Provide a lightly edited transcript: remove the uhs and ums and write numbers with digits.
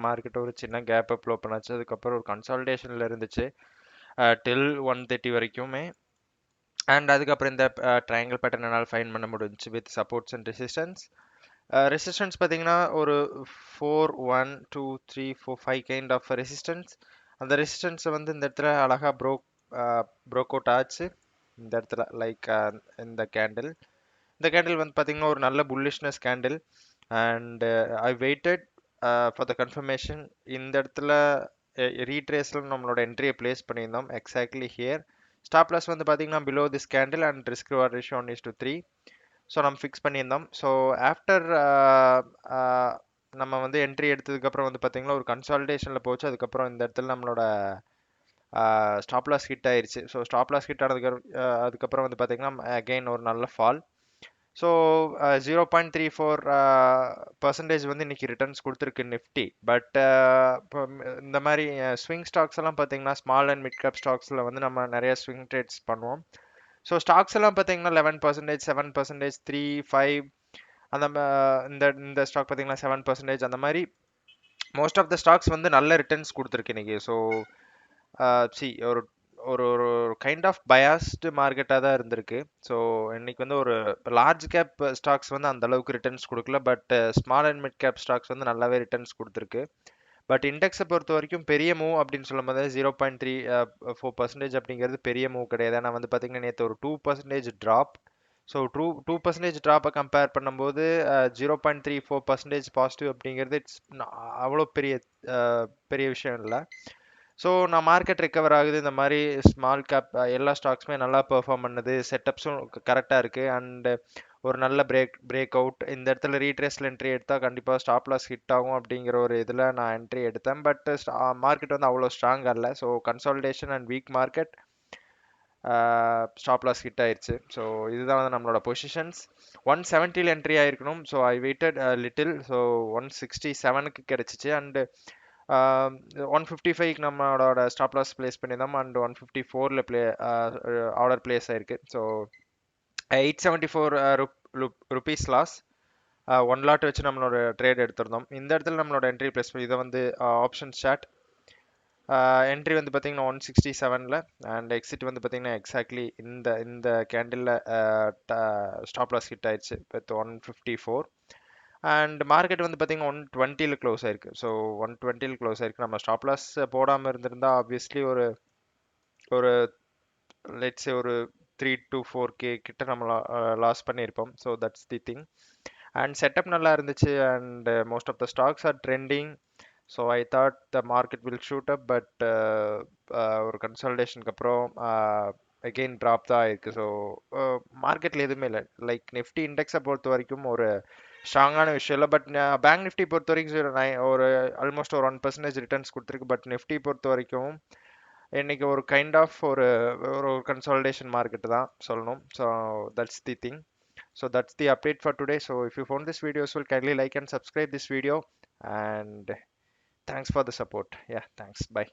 Market ஒரு சின்ன gap up open ஆச்சு. அதுக்கப்புறம் ஒரு கன்சால்டேஷன்ல இருந்துச்சு டில் 130 வரைக்குமே. அண்ட் அதுக்கப்புறம் இந்த ட்ரையாங்கிள் பேட்டர்ன் என்னால் ஃபைன் பண்ண முடிஞ்சுச்சு with supports and resistance. Resistance பார்த்தீங்கன்னா ஒரு 4 1 2 3 4 5 கைண்ட் ஆஃப் ரெசிஸ்டன்ஸ். அந்த ரெசிஸ்டன்ஸை வந்து இந்த இடத்துல அழகா ப்ரோக் அவுட் ஆச்சு. இந்த இடத்துல லைக் இந்த கேண்டில் வந்து பார்த்தீங்கன்னா ஒரு நல்ல bullishness candle. And I weighted for the confirmation. இந்த இடத்துல ரீட்ரேஸில் நம்மளோட என்ட்ரியை பிளேஸ் பண்ணியிருந்தோம் எக்ஸாக்ட்லி ஹியர். ஸ்டாப் லாஸ் வந்து பார்த்தீங்கன்னா below this candle and risk reward ratio 1:3. So நம்ம ஃபிக்ஸ் பண்ணியிருந்தோம். ஸோ ஆஃப்டர் நம்ம வந்து என்ட்ரி எடுத்ததுக்கப்புறம் வந்து பார்த்தீங்கன்னா ஒரு கன்சால்டேஷனில் போச்சு. அதுக்கப்புறம் இந்த இடத்துல நம்மளோட ஸ்டாப் லாஸ் ஹிட் ஆயிருச்சு. ஸோ ஸ்டாப் லாஸ் ஹிட் அதுக்கப்புறம் வந்து பார்த்தீங்கன்னா அகெயின் ஒரு நல்ல ஃபால். ஸோ 0.34 பர்சன்டேஜ் வந்து இன்னைக்கு ரிட்டர்ன்ஸ் கொடுத்துருக்கு நிஃப்டி. பட் இப்போ இந்த மாதிரி ஸ்விங் ஸ்டாக்ஸ் எல்லாம் பார்த்தீங்கன்னா ஸ்மால் அண்ட் மிட் கேப் ஸ்டாக்ஸில் வந்து நம்ம நிறைய ஸ்விங் ட்ரேட்ஸ் பண்ணுவோம். ஸோ ஸ்டாக்ஸ் எல்லாம் பார்த்தீங்கன்னா 11%, 7%, 3, 5 அந்த இந்த இந்த ஸ்டாக் பார்த்தீங்கன்னா 7% அந்த மாதிரி மோஸ்ட் ஆஃப் த ஸ்டாக்ஸ் வந்து நல்ல ரிட்டர்ன்ஸ் கொடுத்துருக்கு இன்னைக்கு. ஸோ சி ஒரு ஒரு ஒரு கைண்ட் ஆஃப் பயாஸ்டு மார்க்கெட்டாக தான் இருந்திருக்கு. ஸோ இன்னைக்கு வந்து ஒரு லார்ஜ் கேப் ஸ்டாக்ஸ் வந்து அந்த அளவுக்கு ரிட்டர்ன்ஸ் கொடுக்கல. But small and mid cap stocks வந்து நல்லாவே ரிட்டர்ன்ஸ் கொடுத்துருக்கு. பட் இண்டெக்ஸை பொறுத்த வரைக்கும் பெரிய மூவ் அப்படின்னு சொல்லும் போது 0.34% அப்படிங்கிறது பெரிய மூவ் கிடையாது. ஆனால் வந்து பார்த்தீங்கன்னா நேற்று ஒரு 2% ட்ராப். ஸோ 2% ட்ராப்பை கம்பேர் பண்ணும்போது 0.34% பாசிட்டிவ் அப்படிங்கிறது அவ்வளோ பெரிய விஷயம் இல்லை. ஸோ நான் மார்க்கெட் ரெக்கவர் ஆகுது, இந்த மாதிரி ஸ்மால் கேப் எல்லா ஸ்டாக்ஸுமே நல்லா பெர்ஃபார்ம் பண்ணுது, செட்டப்ஸும் கரெக்டாக இருக்குது. அண்டு ஒரு நல்ல பிரேக் அவுட் இந்த இடத்துல ரீட்ரேஸில் என்ட்ரி எடுத்தால் கண்டிப்பாக ஸ்டாப் லாஸ் ஹிட் ஆகும் அப்படிங்கிற ஒரு இதில் நான் என்ட்ரி எடுத்தேன். பட் மார்க்கெட் வந்து அவ்வளோ ஸ்ட்ராங்காக இல்லை. So consolidation and weak market stop loss hit ஆயிடுச்சு. ஸோ இதுதான் வந்து நம்மளோட பொசிஷன்ஸ். 170 என்ட்ரி ஆயிருக்கணும். So I waited little. So 167க்கு கிடைச்சிச்சு. அண்டு 155க்கு நம்மளோட ஸ்டாப் லாஸ் பிளேஸ் பண்ணியிருந்தோம். அண்ட் 154ல் ஆர்டர் பிளேஸ் ஆயிருக்கு. So 874 rupees loss. 1 லாட் வச்சு நம்மளோட ட்ரேட் எடுத்திருந்தோம். இந்த இடத்துல நம்மளோட என்ட்ரி பிளேஸ் இதை வந்து ஆப்ஷன் சாட் என்ட்ரி வந்து பார்த்தீங்கன்னா 167ல் அண்ட் எக்ஸிட் வந்து பார்த்தீங்கன்னா எக்ஸாக்ட்லி இந்த இந்த கேண்டிலில் ஸ்டாப் லாஸ் ஹிட் ஆயிடுச்சு வித் 154. அண்ட் மார்க்கெட் வந்து பார்த்தீங்கன்னா 120ல் க்ளோஸ் ஆயிருக்கு. ஸோ 120ல் க்ளோஸ் ஆயிருக்கு. நம்ம ஸ்டாப் லாஸ் போடாமல் இருந்திருந்தா ஆப்வியஸ்லி ஒரு ஒரு லெட்ஸே ஒரு 3 to 4K கிட்ட நம்ம லாஸ் பண்ணியிருப்போம். So that's the thing. And setup நல்லா இருந்துச்சு. And most of the stocks are trending. So I thought the market will shoot up. But ஒரு கன்சல்டேஷனுக்கு அப்புறம் அகெயின் ட்ராப் தான் ஆயிருக்கு. ஸோ மார்க்கெட்டில் எதுவுமே இல்லை. லைக் நிஃப்டி இண்டெக்ஸை பொறுத்த வரைக்கும் ஒரு ஸ்ட்ராங்கான விஷயம் இல்லை. பட் பேங்க் நிஃப்டி பொறுத்த வரைக்கும் ஒரு ஆல்மோஸ்ட் ஒரு 1% ரிட்டர்ன்ஸ் கொடுத்துருக்கு. பட் நிஃப்டி பொறுத்த வரைக்கும் இன்னைக்கு ஒரு கைண்ட் ஆஃப் ஒரு ஒரு கன்சால்டேஷன் மார்க்கெட் தான் சொல்லணும். So that's the thing. So that's the update for today. So if you found this video useful, kindly like and subscribe this video. And thanks for the support. Yeah, thanks. Bye.